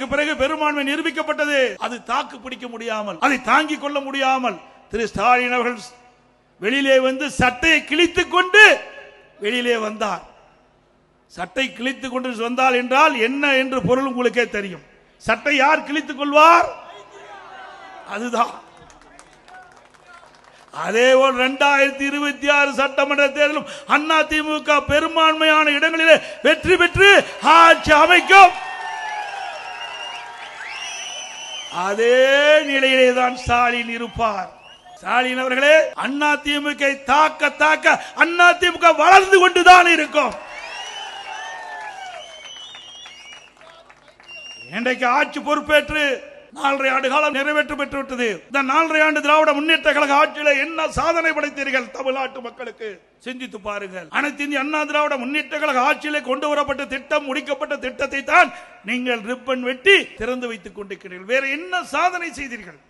அதற்கு பிறகு பெரும்பான்மை நிரூபிக்கப்பட்டது. அது தாக்கு பிடிக்க முடியாமல், அதை தாங்கிக் கொள்ள முடியாமல் திரு ஸ்டாலின் அவர்கள் வெளியிலே வந்து சட்டையை கிழித்துக் கொண்டு வெளியிலே வந்தார். சட்டை கிழித்துக் கொண்டு வந்தால் என்றால் என்ன என்று பொருள் உங்களுக்கே தெரியும். சட்டை யார் கிழித்துக் கொள்வார்? அதுதான். அதேபோல் 2026 சட்டமன்ற தேர்தலும் அதிமுக பெரும்பான்மையான இடங்களிலே வெற்றி பெற்று ஆட்சி அமைக்கும். அதே நிலையிலே தான் ஸ்டாலின் இருப்பார். ஸ்டாலின் அவர்களே, அதிமுக தாக்க தாக்க அதிமுக வளர்ந்து கொண்டுதான் இருக்கும். இன்றைக்கு ஆட்சி பொறுப்பேற்று 4.5 ஆண்டு காலம் நிறைவேற்ற பெற்றுவிட்டது. இந்த 4.5 ஆண்டு திராவிட முன்னேற்ற கழக ஆட்சியில என்ன சாதனை படைத்தீர்கள் தமிழ்நாட்டு மக்களுக்கு சிந்தித்து பாருங்கள். அனைத்து இந்திய அண்ணா திராவிட முன்னேற்ற கழக ஆட்சியிலே கொண்டு வரப்பட்ட திட்டம், முடிக்கப்பட்ட திட்டத்தை தான் நீங்கள் ரிப்பன் வெட்டி திறந்து வைத்துக் கொண்டிருக்கிறீர்கள். வேற என்ன சாதனை செய்தீர்கள்?